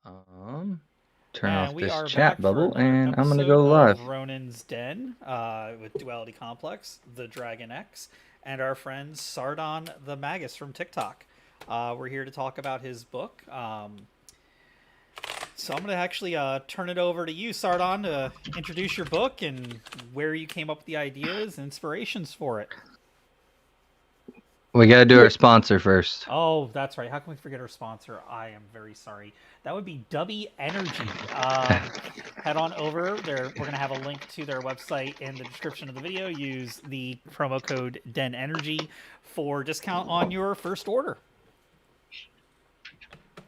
Turn And off we this are chat back for bubble, another and I'm gonna episode go of live. Ronin's Den with Duality Complex, the Dragon X, and our friend Sardon the Magus from TikTok. We're here to talk about his book. So I'm going to actually turn it over to you, Sardon, to introduce your book and where you came up with the ideas and inspirations for it. We gotta do our sponsor first. Oh, that's right. How can we forget our sponsor? I am very sorry. That would be Dubby Energy. Head on over there. We're going to have a link to their website in the description of the video. Use the promo code Den Energy for discount on your first order.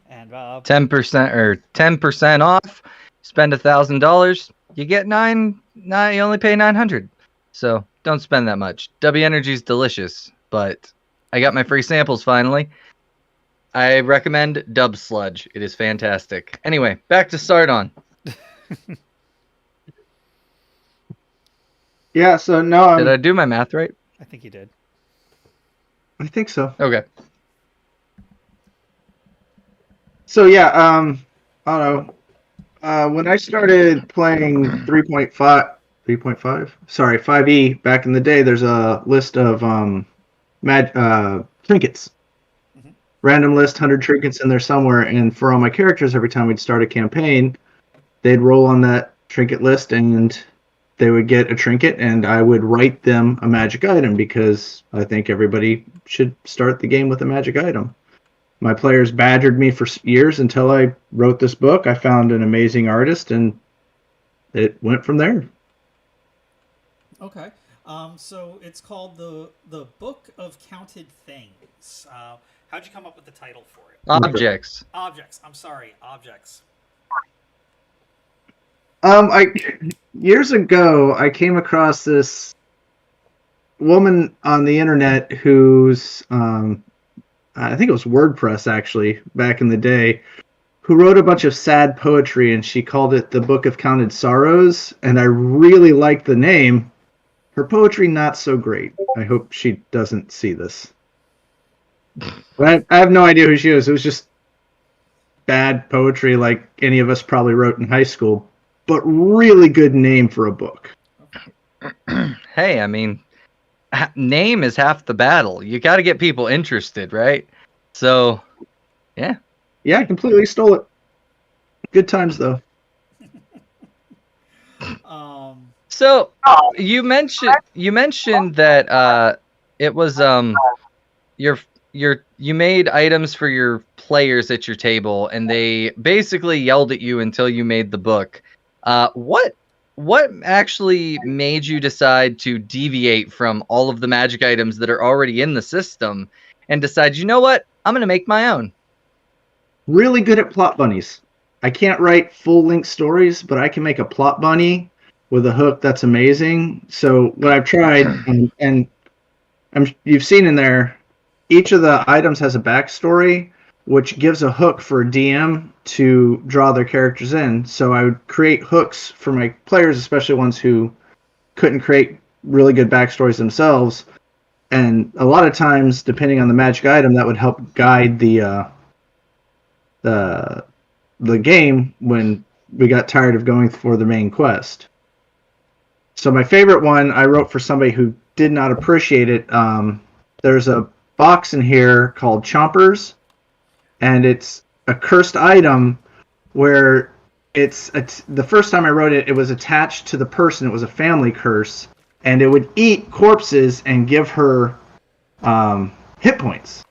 And 10% or 10% off. Spend $1,000. You get nine. You only pay 900. So don't spend that much. W Energy's delicious, but I got my free samples finally. I recommend Dub Sludge. It is fantastic. Anyway, back to Sardon. Yeah, so no, Did I do my math right? I think you did. I think so. Okay. So yeah, I don't know. When I started playing 3.5, sorry, 5e back in the day, there's a list of trinkets. Mm-hmm. Random list, 100 trinkets in there somewhere, and for all my characters, every time we'd start a campaign, they'd roll on that trinket list, and they would get a trinket, and I would write them a magic item because I think everybody should start the game with a magic item. My players badgered me for years until I wrote this book. I found an amazing artist, and it went from there. Okay. So it's called the Book of Counted Things. How'd you come up with the title for it? Objects. Objects. I'm sorry, objects. I years ago I came across this woman on the internet who's I think it was WordPress actually back in the day, who wrote a bunch of sad poetry, and she called it the Book of Counted Sorrows, and I really liked the name. Her poetry not so great. I hope she doesn't see this. But I have no idea who she is. It was just bad poetry like any of us probably wrote in high school, but really good name for a book. Hey, I mean, name is half the battle. You got to get people interested, right? So, yeah. Yeah, I completely stole it. Good times though. So you mentioned that it was you made items for your players at your table, and they basically yelled at you until you made the book. What actually made you decide to deviate from all of the magic items that are already in the system and decide, you know what, I'm gonna make my own? Really good at plot bunnies. I can't write full-length stories, but I can make a plot bunny with a hook that's amazing. So what I've tried, and you've seen in there, each of the items has a backstory, which gives a hook for a DM to draw their characters in. So I would create hooks for my players, especially ones who couldn't create really good backstories themselves. And a lot of times, depending on the magic item, that would help guide the the game when we got tired of going for the main quest. So my favorite one I wrote for somebody who did not appreciate it. There's a box in here called Chompers, and it's a cursed item where the first time I wrote it, it was attached to the person. It was a family curse, and it would eat corpses and give her hit points.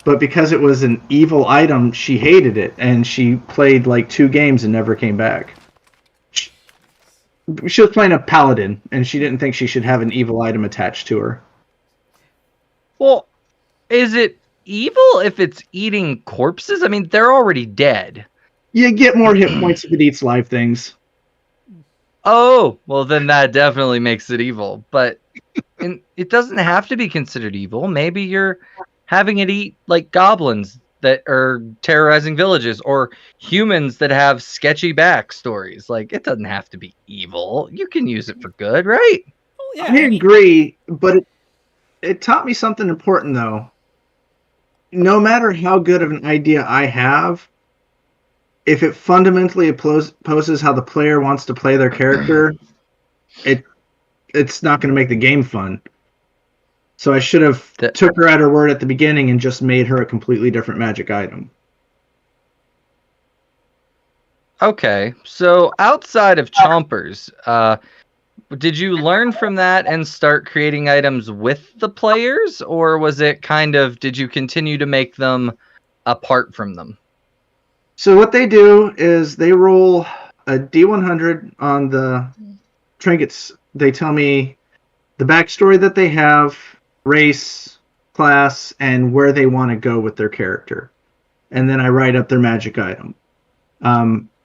But because it was an evil item, she hated it, and she played like 2 games and never came back. She was playing a paladin, and she didn't think she should have an evil item attached to her. Well, is it evil if it's eating corpses? I mean, they're already dead. You get more hit points if it eats live things. Oh, well, then that definitely makes it evil. But it doesn't have to be considered evil. Maybe you're having it eat like goblins that are terrorizing villages, or humans that have sketchy backstories. Like, it doesn't have to be evil. You can use it for good, right? Well, yeah, I agree, but it taught me something important, though. No matter how good of an idea I have, if it fundamentally opposes how the player wants to play their character, it's not going to make the game fun. So I should have took her at her word at the beginning and just made her a completely different magic item. Okay, so outside of Chompers, did you learn from that and start creating items with the players, or was it kind of, did you continue to make them apart from them? So what they do is they roll a D100 on the trinkets. They tell me the backstory that they have, race, class, and where they want to go with their character. And then I write up their magic item.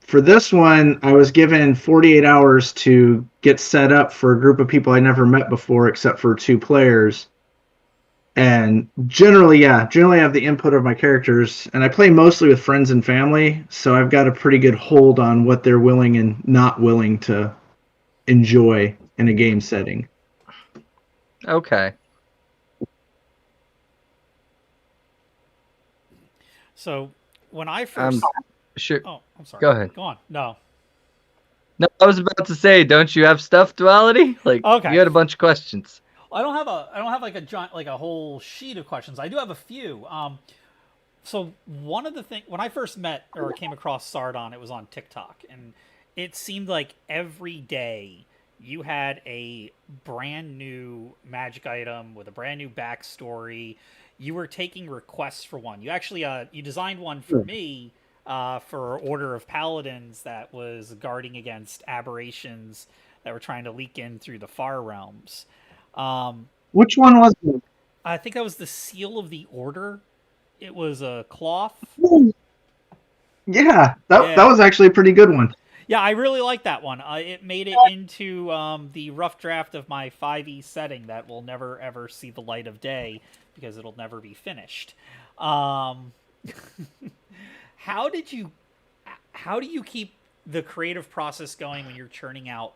For this one, I was given 48 hours to get set up for a group of people I never met before except for 2 players. And generally I have the input of my characters, and I play mostly with friends and family, so I've got a pretty good hold on what they're willing and not willing to enjoy in a game setting. Okay. So when I first... Sure. Oh, I'm sorry. Go ahead. Go on. No, I was about to say, don't you have stuff, Duality? Okay. You had a bunch of questions. I don't have like a giant, like a whole sheet of questions. I do have a few. So one of the things, when I first met or came across Sardon, it was on TikTok, and it seemed like every day you had a brand new magic item with a brand new backstory. You were taking requests for one. You actually you designed one for me for Order of Paladins that was guarding against aberrations that were trying to leak in through the Far Realms. Which one was it? I think that was the Seal of the Order. It was a cloth. Yeah, that was actually a pretty good one. Yeah, I really like that one. It made it into the rough draft of my 5e setting that will never ever see the light of day because it'll never be finished. How do you keep the creative process going when you're churning out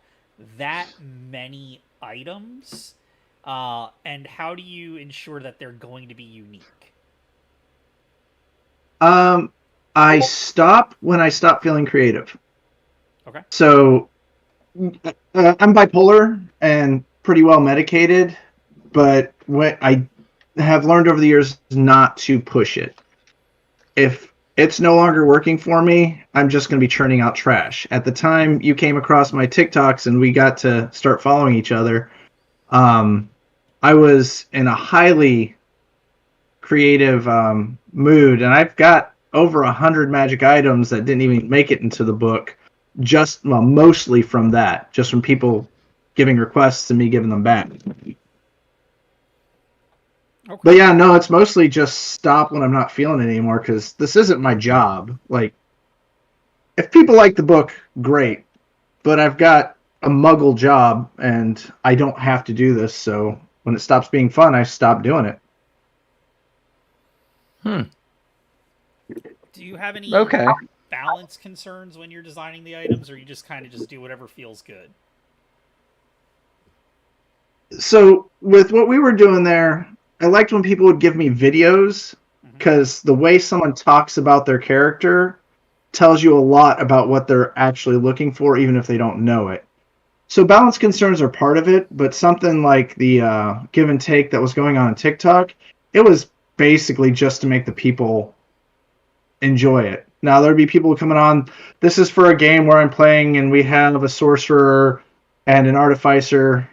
that many items? And how do you ensure that they're going to be unique? I stop when I stop feeling creative. Okay. So I'm bipolar and pretty well medicated, but what I have learned over the years is not to push it. If it's no longer working for me, I'm just going to be churning out trash. At the time you came across my TikToks and we got to start following each other, I was in a highly creative mood, and I've got over 100 magic items that didn't even make it into the book, mostly from that, just from people giving requests and me giving them back. Okay. But yeah, no, it's mostly just stop when I'm not feeling it anymore, because this isn't my job. Like, if people like the book, great, but I've got a muggle job and I don't have to do this, so when it stops being fun, I stop doing it. Do you have any Okay. balance concerns when you're designing the items, or you just kind of just do whatever feels good? So with what we were doing there, I liked when people would give me videos, because the way someone talks about their character tells you a lot about what they're actually looking for, even if they don't know it. So balance concerns are part of it, but something like the give and take that was going on TikTok, it was basically just to make the people enjoy it. Now, there'd be people coming on, this is for a game where I'm playing and we have a sorcerer and an artificer.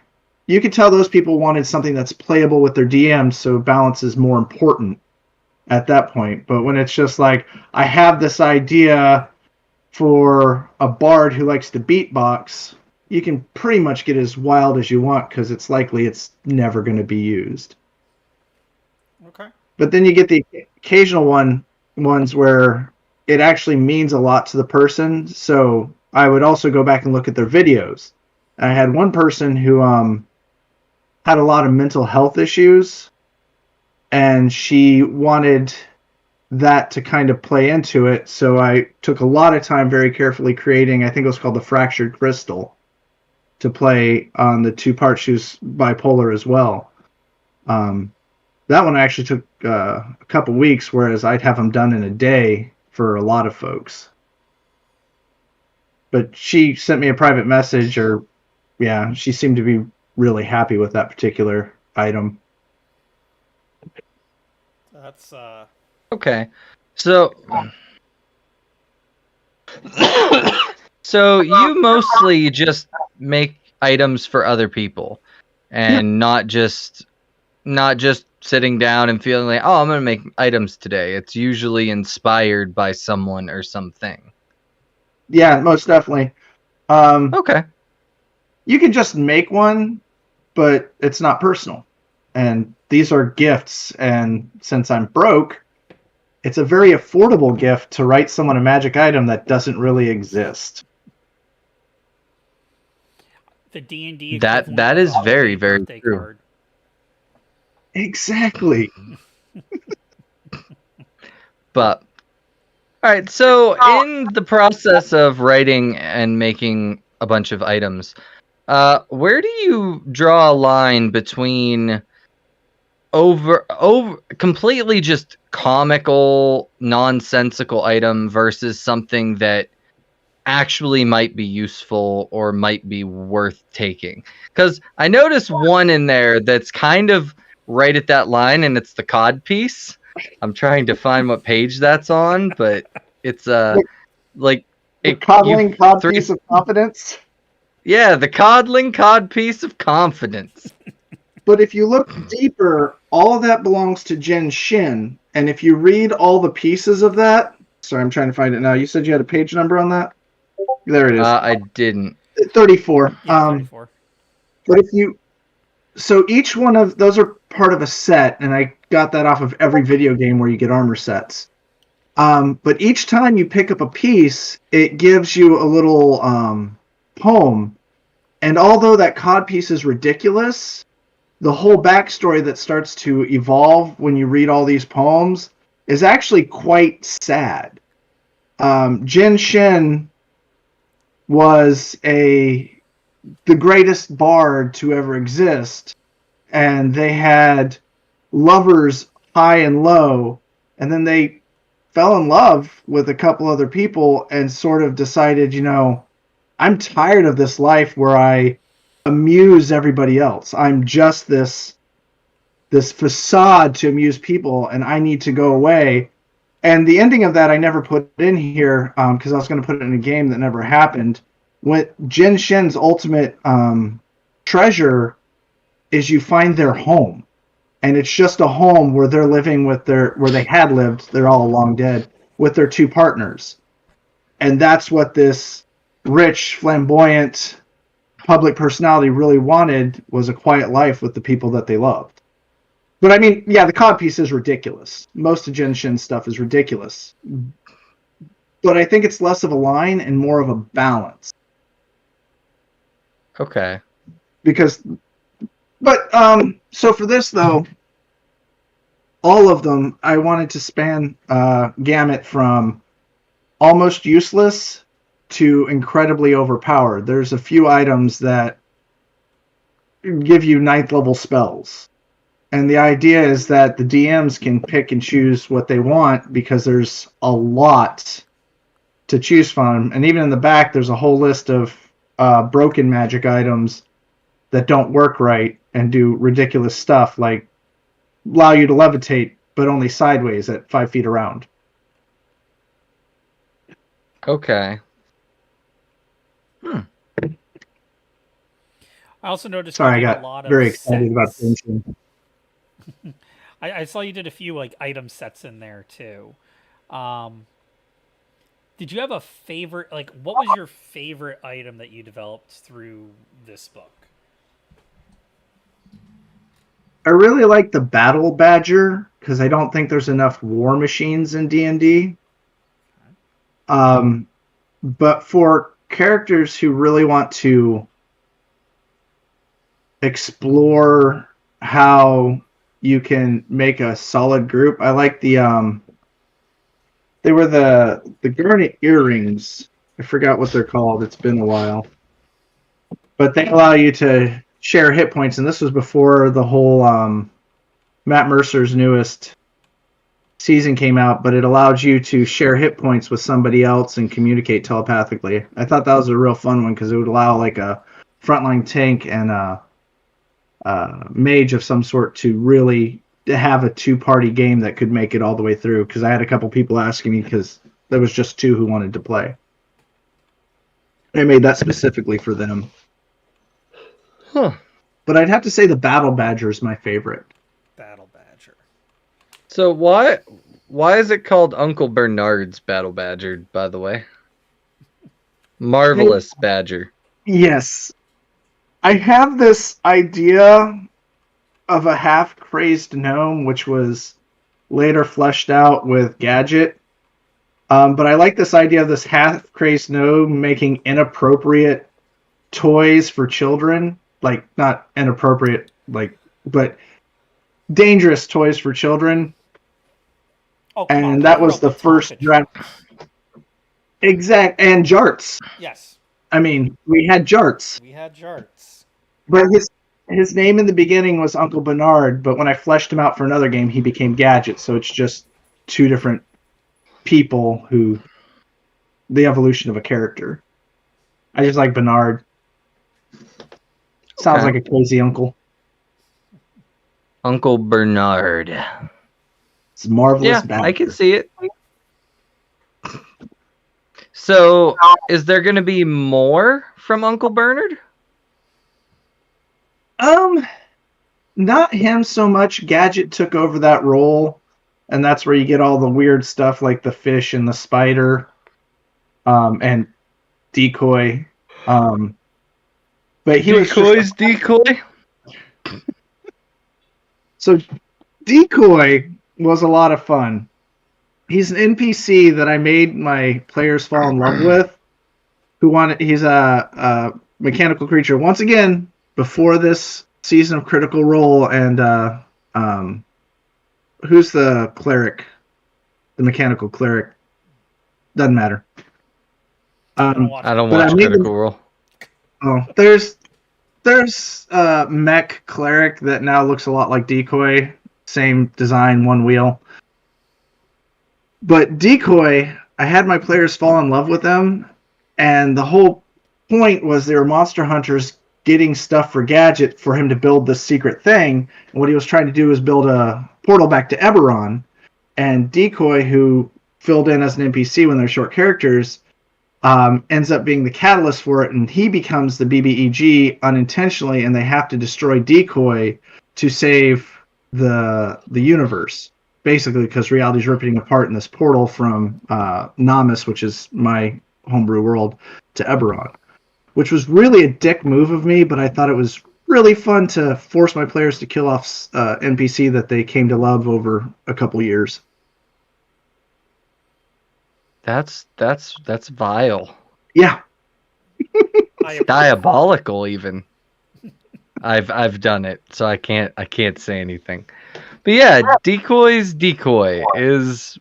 You could tell those people wanted something that's playable with their DM, so balance is more important at that point. But when it's just like, I have this idea for a bard who likes to beatbox, you can pretty much get as wild as you want, because it's likely it's never going to be used. Okay. But then you get the occasional ones where it actually means a lot to the person. So I would also go back and look at their videos. I had one person who had a lot of mental health issues, and she wanted that to kind of play into it. So I took a lot of time very carefully creating, I think it was called the Fractured Crystal, to play on the 2 parts. She was bipolar as well. That one actually took a couple weeks, whereas I'd have them done in a day for a lot of folks. but she sent me a private message, or yeah, she seemed to be really happy with that particular item. That's Okay. So so you mostly just make items for other people and not just sitting down and feeling like, oh, I'm going to make items today. It's usually inspired by someone or something. Yeah, most definitely. Okay. You can just make one, but it's not personal. And these are gifts, and since I'm broke, it's a very affordable gift to write someone a magic item that doesn't really exist. the D&D That equivalent that of a is very, homemade very birthday true. card. Exactly. But all right, so in the process of writing and making a bunch of items, where do you draw a line between over completely just comical, nonsensical item versus something that actually might be useful or might be worth taking? Because I noticed one in there that's kind of right at that line, and it's the cod piece. I'm trying to find what page that's on, but it's like The it you coddling cod three piece of confidence. yeah, the coddling cod piece of confidence. But if you look deeper, all of that belongs to Jin Shin. And if you read all the pieces of that, sorry, I'm trying to find it now. You said you had a page number on that? There it is. I didn't. 34. Yeah, 34. But if you, so each one of those are part of a set, and I got that off of every video game where you get armor sets. But each time you pick up a piece, it gives you a little poem. And although that cod piece is ridiculous, the whole backstory that starts to evolve when you read all these poems is actually quite sad. Jin Shin was the greatest bard to ever exist, and they had lovers high and low, and then they fell in love with a couple other people and sort of decided, I'm tired of this life where I amuse everybody else. I'm just this facade to amuse people, and I need to go away. And the ending of that I never put in here because I was going to put it in a game that never happened. What Jin Shin's ultimate treasure is you find their home, and it's just a home where they're living where they had lived. They're all long dead with their two partners, and that's what this rich, flamboyant public personality really wanted, was a quiet life with the people that they loved. But I mean, yeah, the cod piece is ridiculous. Most of Jin Shin's stuff is ridiculous. But I think it's less of a line and more of a balance. Okay. So for this though, all of them I wanted to span gamut from almost useless to incredibly overpowered. There's a few items that give you 9th level spells. And the idea is that the DMs can pick and choose what they want because there's a lot to choose from. And even in the back, there's a whole list of broken magic items that don't work right and do ridiculous stuff, like allow you to levitate, but only sideways at 5 feet around. Okay. I also noticed Sorry, you I did a got lot of very excited about sets. finishing. I saw you did a few like item sets in there too. Did you have a favorite? Like, what was your favorite item that you developed through this book? I really like the Battle Badger because I don't think there's enough war machines in D&D. But for characters who really want to explore how you can make a solid group, I like the they were the garnet earrings. I forgot what they're called. It's been a while. But they allow you to share hit points, and this was before the whole Matt Mercer's newest season came out, but it allowed you to share hit points with somebody else and communicate telepathically. I thought that was a real fun one because it would allow like a frontline tank and a mage of some sort to really have a two-party game that could make it all the way through. Because I had a couple people asking me because there was just two who wanted to play. I made that specifically for them. Huh. But I'd have to say the Battle Badger is my favorite. Battle Badger. So why is it called Uncle Bernard's Battle Badger, by the way? Marvelous Badger. Yes. I have this idea of a half-crazed gnome, which was later fleshed out with Gadget. But I like this idea of this half-crazed gnome making inappropriate toys for children. Like, not inappropriate, but dangerous toys for children. Oh, and that was the first draft. Exact. And Jarts. Yes. I mean, we had Jarts. But his name in the beginning was Uncle Bernard, but when I fleshed him out for another game, he became Gadget. So it's just two different people who... the evolution of a character. I just like Bernard. Sounds like a crazy uncle. Uncle Bernard. It's marvelous. Yeah, I can see it. So, is there going to be more from Uncle Bernard? Not him so much. Gadget took over that role, and that's where you get all the weird stuff like the fish and the spider, and Decoy. But he was Decoy. So Decoy was a lot of fun. He's an NPC that I made my players fall in love with. He's a mechanical creature. Once again, before this season of Critical Role, and who's the cleric? The mechanical cleric. Doesn't matter. I don't watch Critical Role. Oh, there's mech cleric that now looks a lot like Decoy. Same design, one wheel. But Decoy, I had my players fall in love with them, and the whole point was they were monster hunters getting stuff for Gadget for him to build this secret thing. And what he was trying to do was build a portal back to Eberron. And Decoy, who filled in as an NPC when they're short characters, ends up being the catalyst for it, and he becomes the BBEG unintentionally, and they have to destroy Decoy to save the universe. Basically, because reality's ripping apart in this portal from Namus, which is my homebrew world, to Eberron. Which was really a dick move of me, but I thought it was really fun to force my players to kill off NPC that they came to love over a couple years. That's vile. Yeah. Diabolical even. I've done it, so I can't say anything. But yeah, Decoy is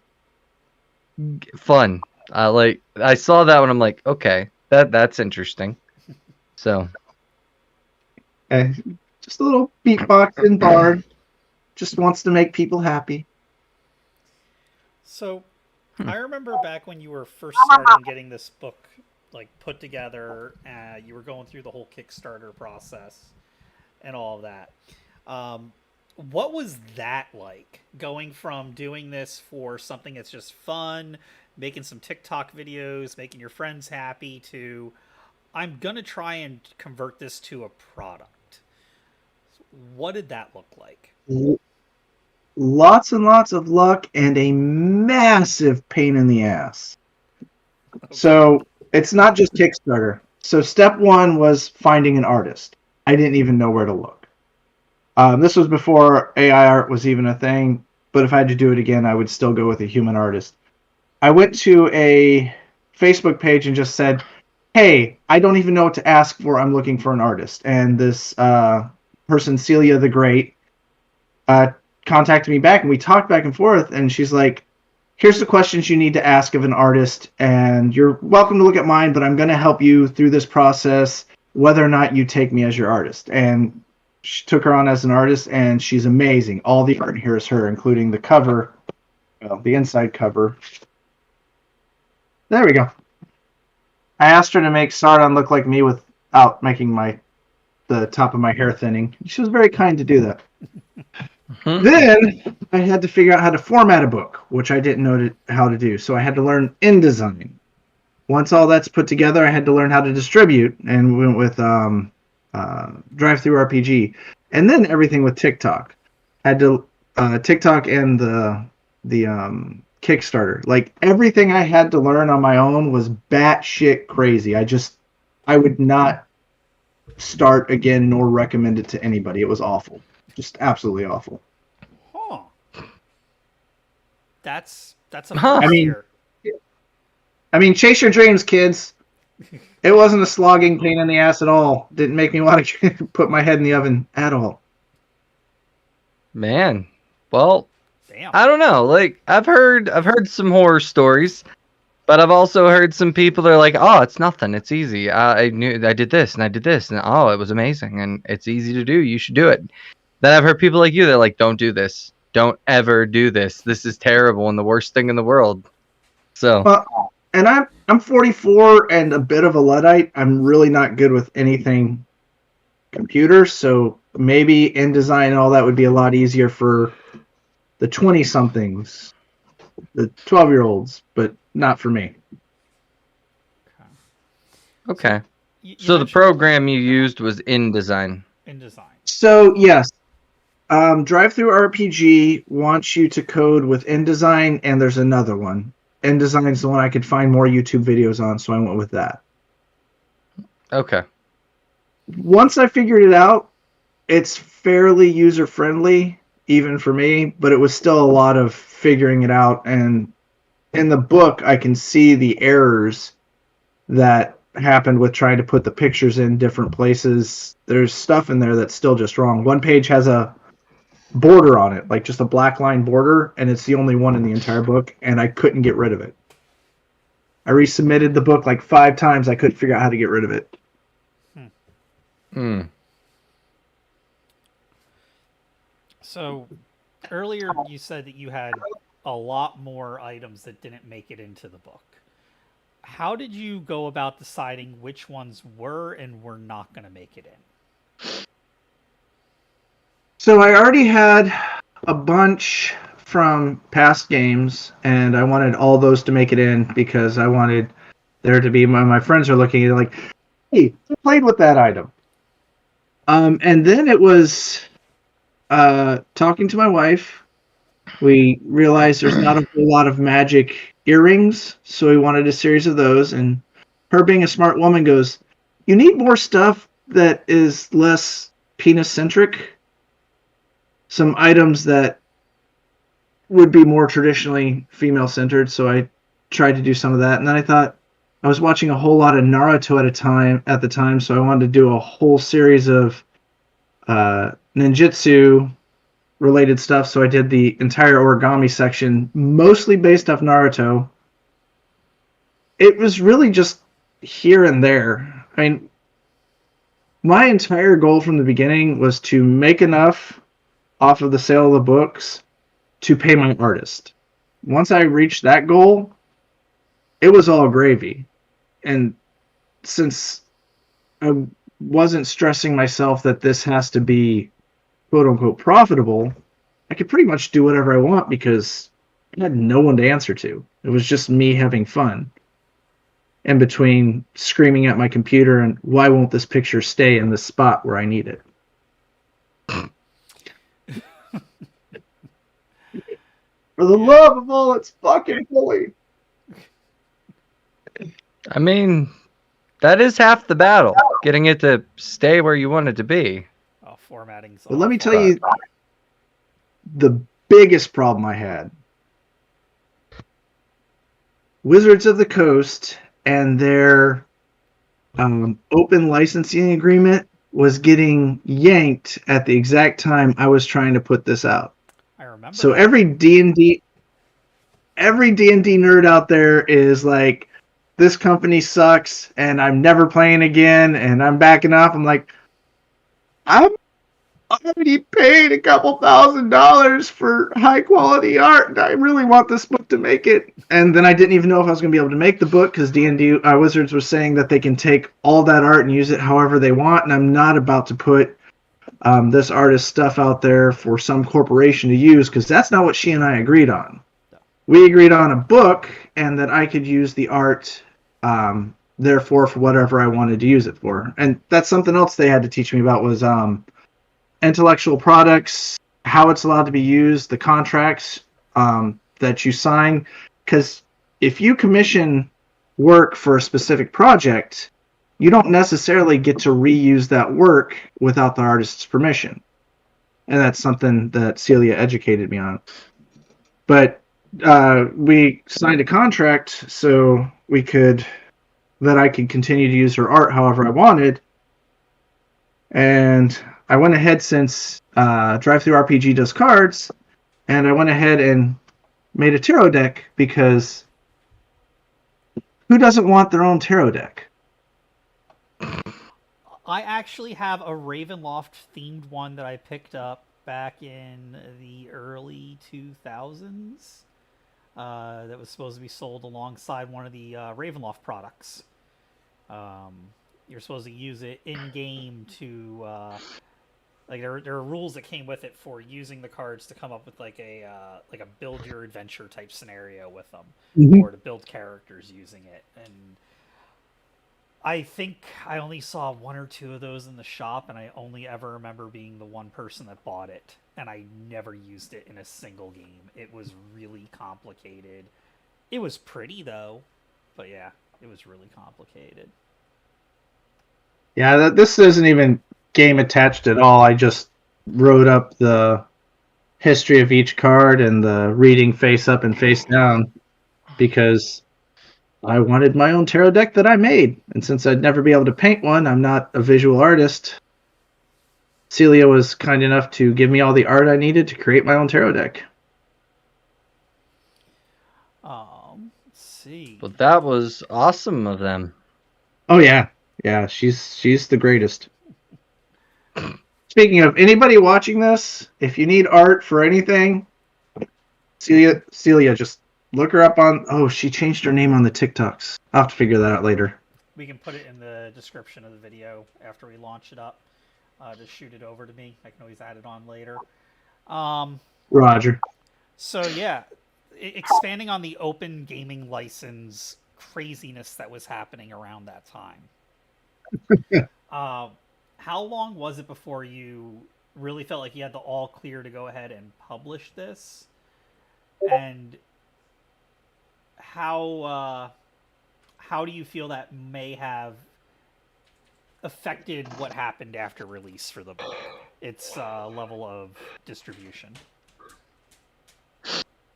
fun. I saw that one, I'm like, okay, that's interesting. So just a little beatboxing bard. Just wants to make people happy. So I remember back when you were first starting getting this book put together, you were going through the whole Kickstarter process and all of that. What was that like, going from doing this for something that's just fun, making some TikTok videos, making your friends happy, to I'm gonna try and convert this to a product? What did that look like? Lots and lots of luck and a massive pain in the ass. Okay. So it's not just Kickstarter. So step one was finding an artist. I didn't even know where to look. This was before AI art was even a thing, but if I had to do it again, I would still go with a human artist. I went to a Facebook page and just said, hey, I don't even know what to ask for. I'm looking for an artist. And this person, Celia the Great, contacted me back, and we talked back and forth, and she's like, here's the questions you need to ask of an artist, and you're welcome to look at mine, but I'm going to help you through this process whether or not you take me as your artist. And she took her on as an artist, and she's amazing. All the art here is her, including the cover Well, the inside cover. There we go. I asked her to make Sardon look like me without making the top of my hair thinning. She was very kind to do that. Then I had to figure out how to format a book, which I didn't know how to do. So I had to learn InDesign. Once all that's put together, I had to learn how to distribute, and went with Drive-Through RPG, and then everything with TikTok. Had to TikTok and the Kickstarter. Like everything I had to learn on my own was batshit crazy. I would not start again nor recommend it to anybody. It was awful, just absolutely awful. Huh. That's a first here. I mean, chase your dreams, kids. It wasn't a slogging pain in the ass at all. Didn't make me want to put my head in the oven at all. Man, well, damn. I don't know. Like I've heard some horror stories, but I've also heard some people that are like, "Oh, it's nothing. It's easy. I did this and I did this, and oh, it was amazing, and it's easy to do. You should do it." Then I've heard people like you that are like, "Don't do this. Don't ever do this. This is terrible and the worst thing in the world." So. And I'm 44 and a bit of a Luddite. I'm really not good with anything computer, so maybe InDesign and all that would be a lot easier for the 20-somethings, the 12-year-olds, but not for me. Okay. So the program you used was InDesign. InDesign. So yes, Drive-Through RPG wants you to code with InDesign, and there's another one. InDesign is the one I could find more YouTube videos on, so I went with that. Okay. Once I figured it out, it's fairly user-friendly, even for me, but it was still a lot of figuring it out. And in the book, I can see the errors that happened with trying to put the pictures in different places. There's stuff in there that's still just wrong. One page has a border on it, like just a black line border, and it's the only one in the entire book, and I couldn't get rid of it. I resubmitted the book like 5 times. I couldn't figure out how to get rid of it. So earlier you said that you had a lot more items that didn't make it into the book. How did you go about deciding which ones were and were not going to make it in? So I already had a bunch from past games, and I wanted all those to make it in because I wanted there to be my friends are looking at it like, hey, I played with that item. And then it was talking to my wife. We realized there's not a whole lot of magic earrings, so we wanted a series of those. And her being a smart woman goes, you need more stuff that is less penis-centric. Some items that would be more traditionally female-centered, so I tried to do some of that. And then I thought I was watching a whole lot of Naruto at the time, so I wanted to do a whole series of ninjutsu related stuff. So I did the entire origami section, mostly based off Naruto. It was really just here and there. I mean, my entire goal from the beginning was to make enough off of the sale of the books to pay my artist. Once I reached that goal, it was all gravy. And since I wasn't stressing myself that this has to be quote-unquote profitable, I could pretty much do whatever I want because I had no one to answer to. It was just me having fun. In between screaming at my computer and why won't this picture stay in the spot where I need it? For the love of all it's fucking holy. I mean, that is half the battle, getting it to stay where you want it to be. Oh, formatting's But let me tell you the biggest problem I had. Wizards of the Coast and their open licensing agreement was getting yanked at the exact time I was trying to put this out. I remember. So every D&D nerd out there is like, this company sucks and I'm never playing again and I'm backing off. I'm like, I'm I already paid a couple $1,000 for high quality art, and I really want this book to make it. And then I didn't even know if I was going to be able to make the book because D&D Wizards was saying that they can take all that art and use it however they want, and I'm not about to put this artist's stuff out there for some corporation to use because that's not what she and I agreed on. We agreed on a book and that I could use the art, therefore, for whatever I wanted to use it for. And that's something else they had to teach me about was intellectual products, how it's allowed to be used, the contracts that you sign. Because if you commission work for a specific project, you don't necessarily get to reuse that work without the artist's permission. And that's something that Celia educated me on. But we signed a contract so that I could continue to use her art however I wanted. And I went ahead, since Drive Through RPG does cards, and I went ahead and made a tarot deck because who doesn't want their own tarot deck? I actually have a Ravenloft themed one that I picked up back in the early 2000s. That was supposed to be sold alongside one of the Ravenloft products. You're supposed to use it in game to like there are rules that came with it for using the cards to come up with like a build your adventure type scenario with them, or to build characters using it. And I think I only saw one or two of those in the shop, and I only ever remember being the one person that bought it, and I never used it in a single game. It was really complicated. It was pretty though, but yeah, it was really complicated. Yeah, this isn't even game attached at all. I just wrote up the history of each card and the reading face up and face down because I wanted my own tarot deck that I made. And since I'd never be able to paint one, I'm not a visual artist. Celia was kind enough to give me all the art I needed to create my own tarot deck. Let's see. But that was awesome of them. Oh yeah. Yeah, she's the greatest. Speaking of anybody watching this, if you need art for anything, Celia, just look her up on. Oh, she changed her name on the TikToks. I'll have to figure that out later. We can put it in the description of the video after we launch it up. Just shoot it over to me. I can always add it on later. Roger. So yeah, expanding on the open gaming license craziness that was happening around that time. How long was it before you really felt like you had the all clear to go ahead and publish this? And how do you feel that may have affected what happened after release for the book, its level of distribution?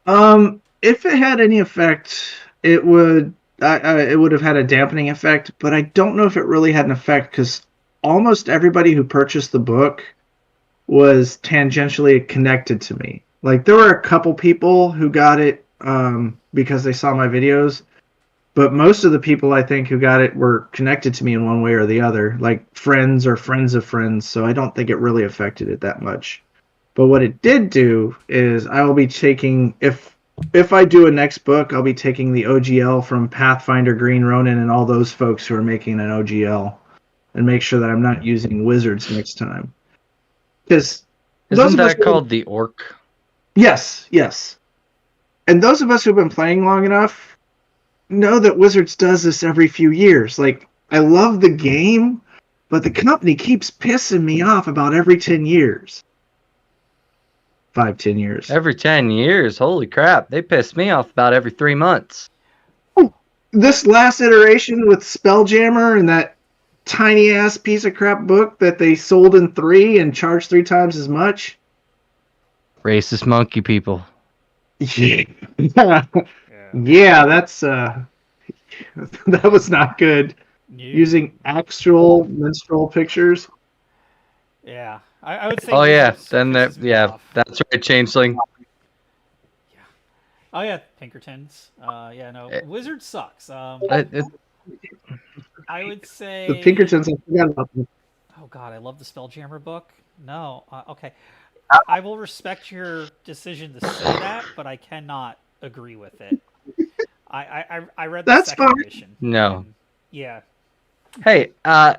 If it had any effect, it would have had a dampening effect, but I don't know if it really had an effect because almost everybody who purchased the book was tangentially connected to me. Like, there were a couple people who got it because they saw my videos, but most of the people I think who got it were connected to me in one way or the other, like friends or friends of friends, so I don't think it really affected it that much. But what it did do is I will be taking, if I do a next book, I'll be taking the OGL from Pathfinder, Green Ronin, and all those folks who are making an OGL, and make sure that I'm not using wizards next time. Because isn't that called the Orc? Yes. And those of us who've been playing long enough know that Wizards does this every few years. Like, I love the game, but the company keeps pissing me off about every 10 years. 5-10 years. Every 10 years? Holy crap. They pissed me off about every 3 months. This last iteration with Spelljammer and that tiny-ass piece of crap book that they sold in 3 and charged 3 times as much. Racist monkey people. Yeah, that's that was not good. Using actual menstrual pictures. Yeah, I would say. Oh yeah, then that's right, Changeling. Yeah. Oh yeah, Pinkertons. Wizard sucks. I would say the Pinkertons. I forgot about them. Oh god, I love the Spelljammer book. No. Okay. I will respect your decision to say that, but I cannot agree with it. I read the That's second fine. edition. No. And yeah. Hey, I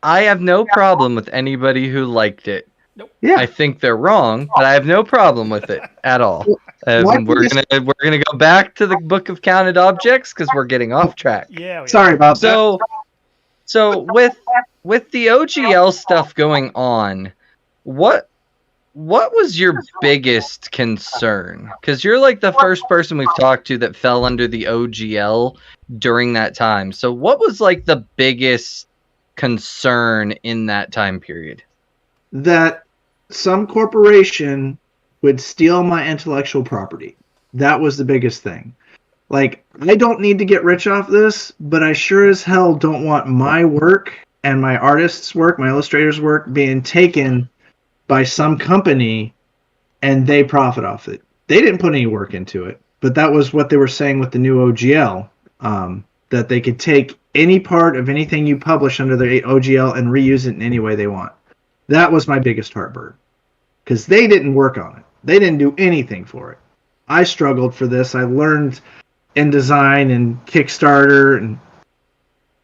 have no problem with anybody who liked it. Nope. I Yeah. think they're wrong, but I have no problem with it at all. My We're biggest, gonna go back to the book of counted objects because we're getting off track. Yeah, we sorry are. about that. So with the OGL stuff going on, what was your biggest concern? Because you're like the first person we've talked to that fell under the OGL during that time. So what was like the biggest concern in that time period? That some corporation would steal my intellectual property. That was the biggest thing. Like, I don't need to get rich off this, but I sure as hell don't want my work and my artist's work, my illustrator's work, being taken by some company and they profit off it. They didn't put any work into it, but that was what they were saying with the new OGL, that they could take any part of anything you publish under the OGL and reuse it in any way they want. That was my biggest heartburn because they didn't work on it. They didn't do anything for it. I struggled for this. I learned InDesign and Kickstarter, and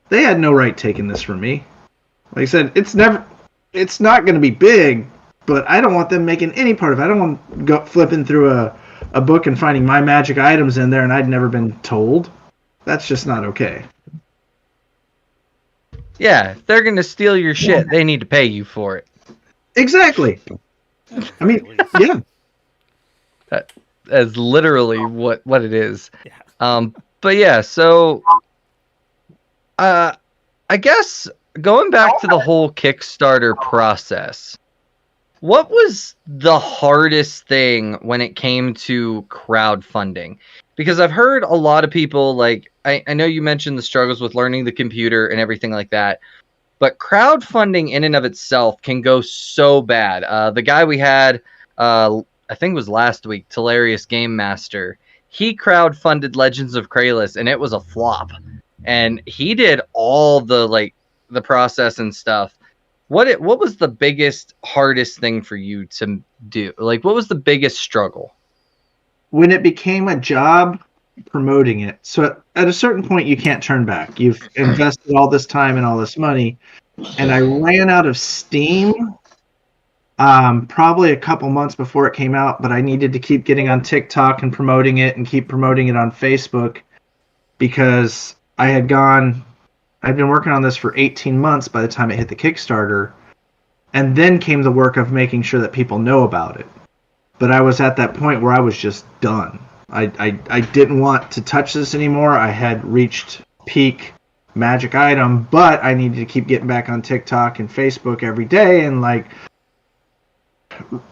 they had no right taking this from me. Like I said, it's not going to be big, but I don't want them making any part of it. I don't want go flipping through a book and finding my magic items in there and I'd never been told. That's just not okay. Yeah, if they're gonna steal your shit, they need to pay you for it. Exactly. I mean, yeah. That is literally what it is. Yeah. But yeah, so I guess going back to the whole Kickstarter process, what was the hardest thing when it came to crowdfunding? Because I've heard a lot of people, like, I know you mentioned the struggles with learning the computer and everything like that, but crowdfunding in and of itself can go so bad. The guy we had, I think it was last week, Hilarious Game Master, he crowdfunded Legends of Kralis and it was a flop. And he did all the process and stuff. What was the biggest, hardest thing for you to do? Like, what was the biggest struggle? When it became a job, promoting it. So at a certain point, you can't turn back. You've invested all this time and all this money, and I ran out of steam probably a couple months before it came out, but I needed to keep getting on TikTok and promoting it and keep promoting it on Facebook because I'd been working on this for 18 months by the time it hit the Kickstarter, and then came the work of making sure that people know about it. But I was at that point where I was just done. I didn't want to touch this anymore. I had reached peak magic item, but I needed to keep getting back on TikTok and Facebook every day and like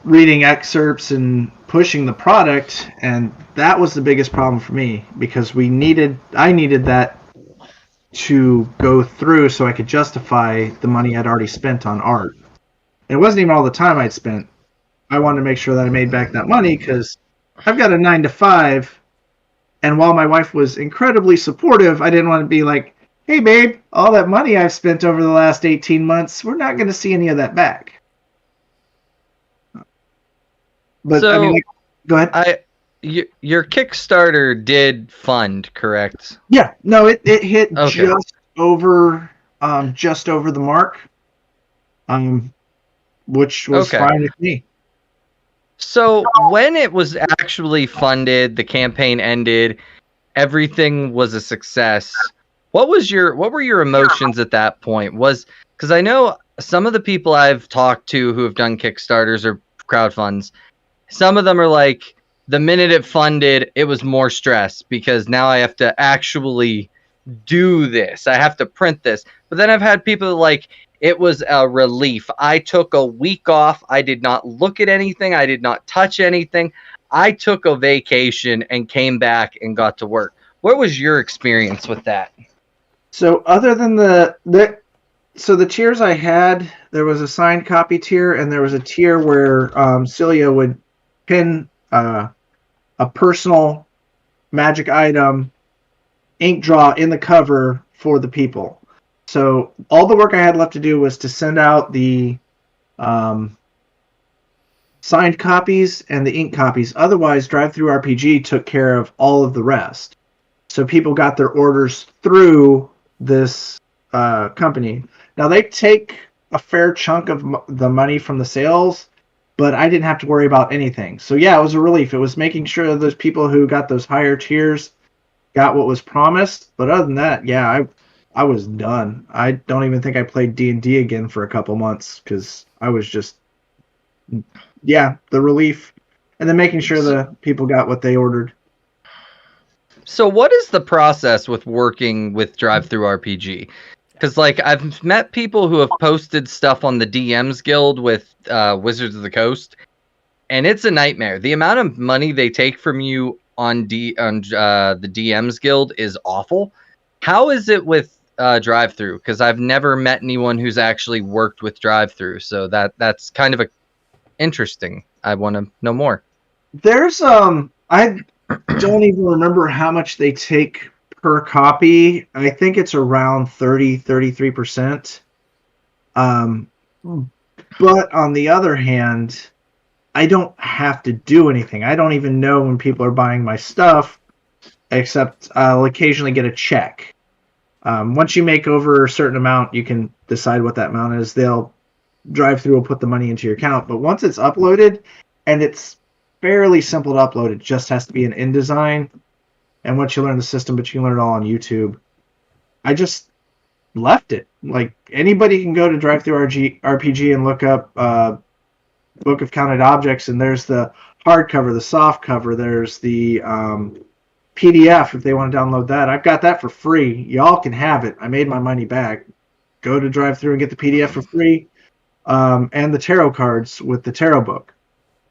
reading excerpts and pushing the product, and that was the biggest problem for me because I needed that to go through so I could justify the money I'd already spent on art. And it wasn't even all the time I'd spent. I wanted to make sure that I made back that money because I've got a 9 to 5, and while my wife was incredibly supportive, I didn't want to be like, hey babe, all that money I've spent over the last 18 months, we're not going to see any of that back. But So, I mean, go ahead. Your Kickstarter did fund, correct? Yeah, no, it hit Okay. just over the mark, which was Okay. fine with me. So when it was actually funded, the campaign ended, everything was a success. What were your emotions at that point? Because I know some of the people I've talked to who have done Kickstarters or crowdfunds, some of them are like, the minute it funded, it was more stress because now I have to actually do this. I have to print this. But then I've had people like, it was a relief. I took a week off. I did not look at anything. I did not touch anything. I took a vacation and came back and got to work. What was your experience with that? So other than the tiers I had, there was a signed copy tier, and there was a tier where Celia would pin a personal magic item ink draw in the cover for the people. So all the work I had left to do was to send out the signed copies and the ink copies. Otherwise, Drive-Thru RPG took care of all of the rest. So people got their orders through this company. Now, they take a fair chunk of the money from the sales, but I didn't have to worry about anything. So, yeah, it was a relief. It was making sure those people who got those higher tiers got what was promised. But other than that, yeah, I was done. I don't even think I played D&D again for a couple months because I was just, yeah, the relief. And then making sure the people got what they ordered. So what is the process with working with Drive-Thru RPG? Because like I've met people who have posted stuff on the DMs Guild with Wizards of the Coast, and it's a nightmare. The amount of money they take from you on the DMs Guild is awful. How is it with Drive-Thru? Because I've never met anyone who's actually worked with Drive-Thru, so that's kind of interesting. I want to know more. There's I don't even remember how much they take per copy. I think it's around 33%. But on the other hand, I don't have to do anything. I don't even know when people are buying my stuff, except I'll occasionally get a check. Once you make over a certain amount, you can decide what that amount is. They'll Drive-Thru will put the money into your account. But once it's uploaded, and it's fairly simple to upload, it just has to be an InDesign. And once you learn the system, but you can learn it all on YouTube. I just left it. Like anybody can go to Drive-Thru RPG and look up Book of Counted Objects, and there's the hardcover, the soft cover, there's the PDF if they want to download that. I've got that for free. Y'all can have it. I made my money back. Go to Drive-Thru and get the PDF for free, and the tarot cards with the tarot book.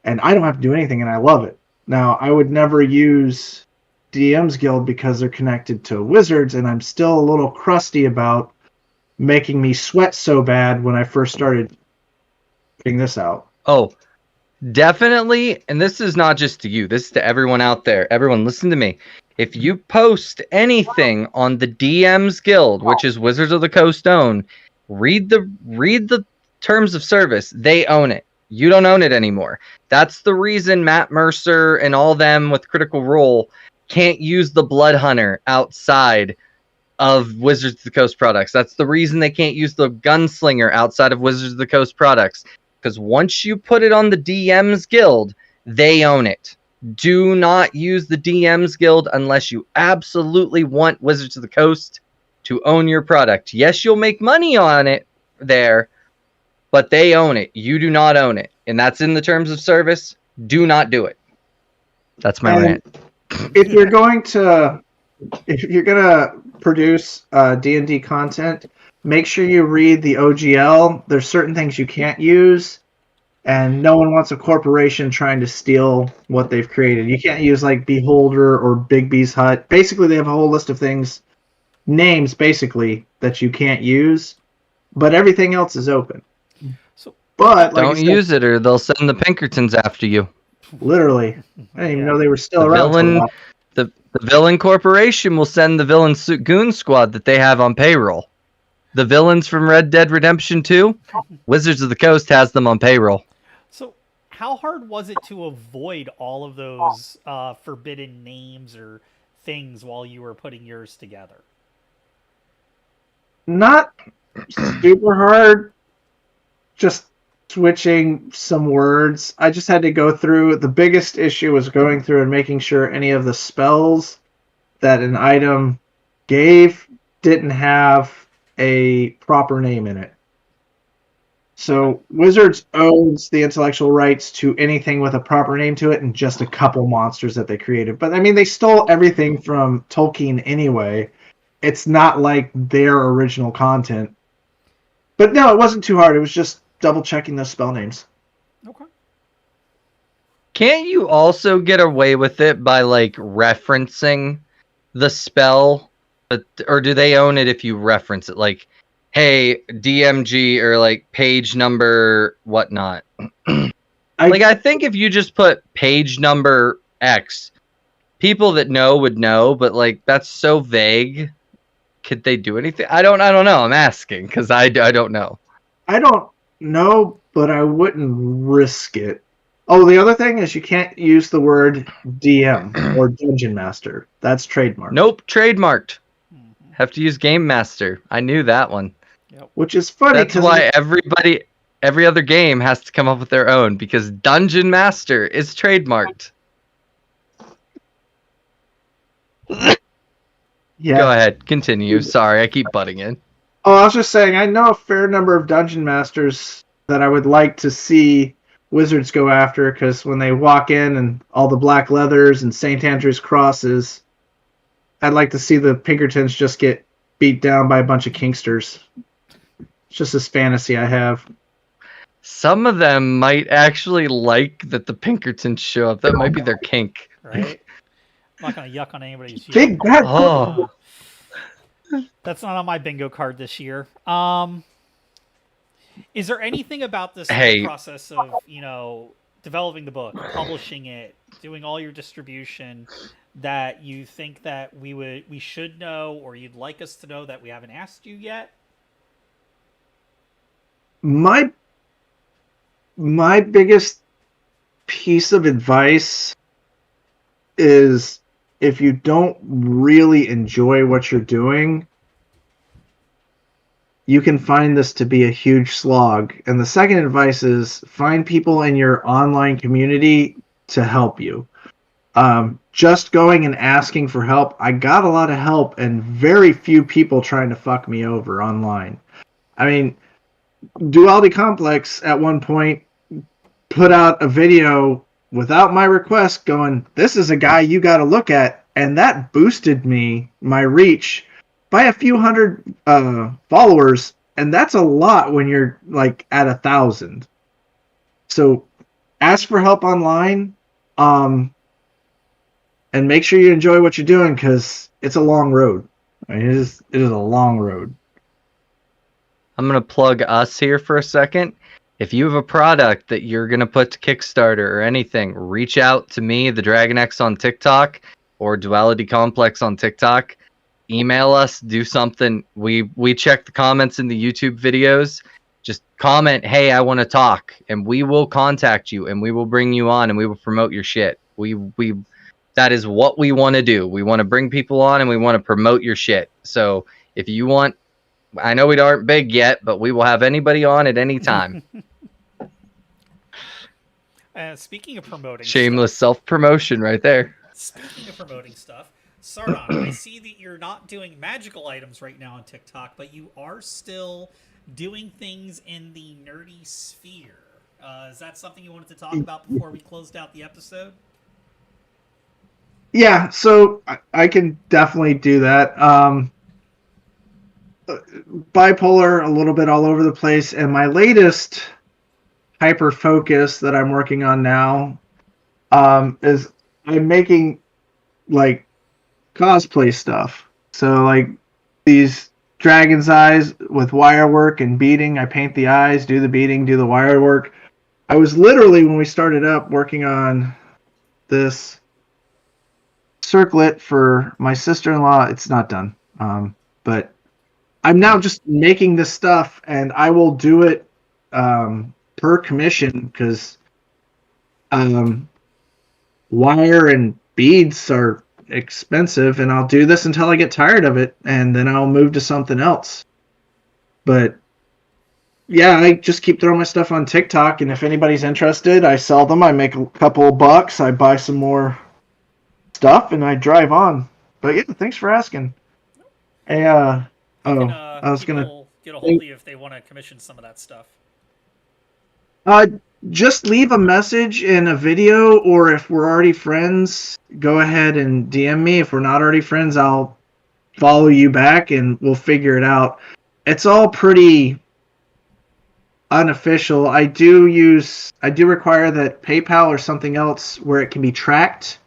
And I don't have to do anything, and I love it. Now, I would never use DM's Guild because they're connected to Wizards, and I'm still a little crusty about making me sweat so bad when I first started putting this out. Oh, definitely. And this is not just to you. This is to everyone out there. Everyone, listen to me. If you post anything on the DM's Guild, which is Wizards of the Coast own, read the terms of service. They own it. You don't own it anymore. That's the reason Matt Mercer and all them with Critical Role can't use the Blood Hunter outside of Wizards of the Coast products. That's the reason they can't use the Gunslinger outside of Wizards of the Coast products. Because once you put it on the DM's Guild, they own it. Do not use the DM's Guild unless you absolutely want Wizards of the Coast to own your product. Yes, you'll make money on it there, but they own it. You do not own it. And that's in the terms of service. Do not do it. That's my rant. If you're going to produce D&D content, make sure you read the OGL. There's certain things you can't use, and no one wants a corporation trying to steal what they've created. You can't use like Beholder or Big B's Hut. Basically, they have a whole list of things, names basically, that you can't use, but everything else is open. But like don't use it or they'll send the Pinkertons after you. Literally. I didn't even know they were still around. The villain corporation will send the villain goon squad that they have on payroll. The villains from Red Dead Redemption 2, Wizards of the Coast has them on payroll. So how hard was it to avoid all of those forbidden names or things while you were putting yours together? Not super hard. Just switching some words. I just had to go through. The biggest issue was going through and making sure any of the spells that an item gave didn't have a proper name in it. So Wizards owns the intellectual rights to anything with a proper name to it and just a couple monsters that they created. But I mean, they stole everything from Tolkien anyway. It's not like their original content. But no, it wasn't too hard. It was just double checking those spell names. Okay. Can't you also get away with it by like referencing the spell, or do they own it if you reference it? Like, hey, DMG or like page number whatnot. I think if you just put page number X, people that know would know, but like that's so vague. Could they do anything? I don't know. I'm asking because I don't know. I don't know, but I wouldn't risk it. Oh, the other thing is you can't use the word DM or Dungeon Master. That's trademarked. Nope, trademarked. Mm-hmm. Have to use Game Master. I knew that one. Yep. Which is funny That's because why every other game has to come up with their own, because Dungeon Master is trademarked. yeah. Go ahead, continue. Sorry, I keep butting in. Oh, I was just saying, I know a fair number of Dungeon Masters that I would like to see Wizards go after, because when they walk in and all the black leathers and St. Andrew's crosses, I'd like to see the Pinkertons just get beat down by a bunch of Kingsters. It's just this fantasy I have. Some of them might actually like that the Pinkertons show up. That might be their kink. Right? I'm not gonna yuck on anybody's Big yuck. bad. Oh, That's not on my bingo card this year. Is there anything about this whole Hey. process of, developing the book, publishing it, doing all your distribution that you think that we should know, or you'd like us to know that we haven't asked you yet? My biggest piece of advice is, if you don't really enjoy what you're doing, you can find this to be a huge slog. And the second advice is, find people in your online community to help you. Just going and asking for help, I got a lot of help and very few people trying to fuck me over online. I mean, Duality Complex at one point put out a video without my request going, this is a guy you got to look at. And that boosted my reach by a few hundred followers. And that's a lot when you're like at 1,000. So ask for help online. And make sure you enjoy what you're doing, because it's a long road. I mean, it is a long road. I'm going to plug us here for a second. If you have a product that you're going to put to Kickstarter or anything, reach out to me, the Dragon X on TikTok, or Duality Complex on TikTok. Email us, do something. We check the comments in the YouTube videos. Just comment, hey, I want to talk, and we will contact you, and we will bring you on, and we will promote your shit. That is what we want to do. We want to bring people on, and we want to promote your shit. So if you want, I know we aren't big yet, but we will have anybody on at any time. Speaking of promoting Shameless stuff, self-promotion right there. Speaking of promoting stuff, Sardon, I see that you're not doing magical items right now on TikTok, but you are still doing things in the nerdy sphere. Is that something you wanted to talk about before we closed out the episode? Yeah, so I can definitely do that. Bipolar, a little bit all over the place, and my latest hyper focus that I'm working on now is I'm making like cosplay stuff. So like these dragon's eyes with wire work and beading. I paint the eyes, do the beading, do the wire work. I was literally, when we started up, working on this circlet for my sister-in-law. It's not done, but I'm now just making this stuff, and I will do it per commission, because wire and beads are expensive, and I'll do this until I get tired of it, and then I'll move to something else. But yeah, I just keep throwing my stuff on TikTok, and if anybody's interested, I sell them. I make a couple of bucks. I buy some more stuff, and I drive on. But yeah, thanks for asking. Hey, I was gonna get a hold of you if they want to commission some of that stuff. Just leave a message in a video, or if we're already friends, go ahead and DM me. If we're not already friends, I'll follow you back, and we'll figure it out. It's all pretty unofficial. I do require that PayPal or something else where it can be tracked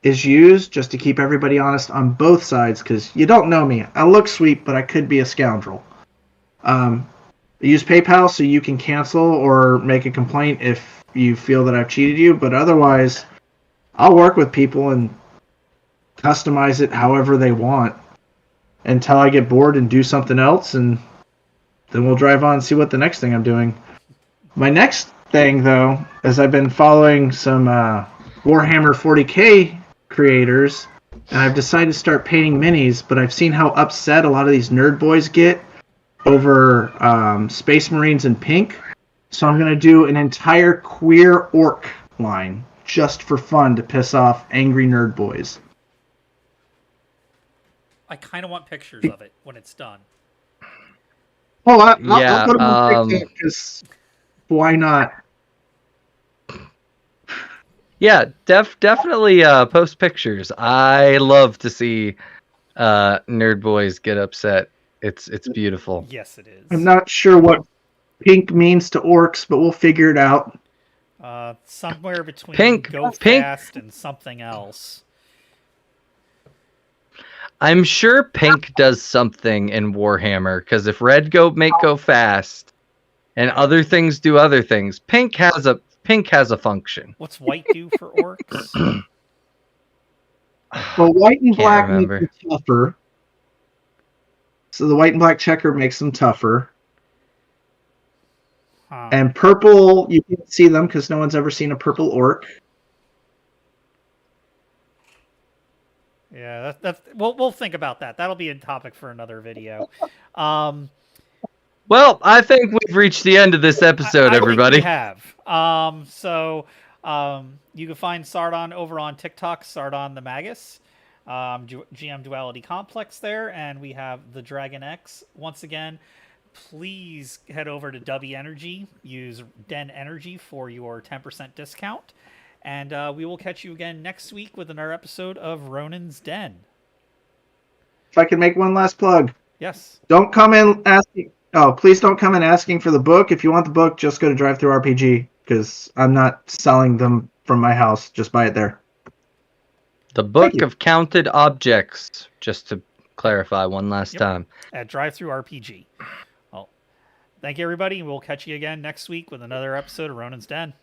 is used, just to keep everybody honest on both sides, because you don't know me. I look sweet, but I could be a scoundrel. Use PayPal so you can cancel or make a complaint if you feel that I've cheated you, but otherwise, I'll work with people and customize it however they want until I get bored and do something else, and then we'll drive on and see what the next thing I'm doing. My next thing, though, is I've been following some Warhammer 40K creators, and I've decided to start painting minis, but I've seen how upset a lot of these nerd boys get over Space Marines in pink. So I'm going to do an entire queer orc line just for fun to piss off angry nerd boys. I kind of want pictures of it when it's done. Oh, I'll Yeah, put them on TikTok because why not? Yeah, definitely post pictures. I love to see nerd boys get upset. It's beautiful. Yes, it is. I'm not sure what pink means to orcs, but we'll figure it out. Somewhere between Pink, go pink. fast and something else. I'm sure pink does something in Warhammer, because if red make go fast, and other things do other things, pink has a function. What's white do for orcs? Well, white and Can't black remember. make them tougher. So the white and black checker makes them tougher. Huh. And purple, you can't see them because no one's ever seen a purple orc. Yeah, we'll think about that. That'll be a topic for another video. Well, I think we've reached the end of this episode, everybody. Think we have. You can find Sardon over on TikTok, Sardon the Magus, GM Duality Complex there, and we have the Dragon X. Once again, please head over to W Energy. Use Den Energy for your 10% discount. And we will catch you again next week with another episode of Ronin's Den. If I can make one last plug. Yes. Don't come in asking. Oh, please don't come in asking for the book. If you want the book, just go to DriveThruRPG because I'm not selling them from my house. Just buy it there. The Book of Counted Objects, just to clarify one last time. At DriveThruRPG. Well, thank you, everybody, and we'll catch you again next week with another episode of Ronin's Den.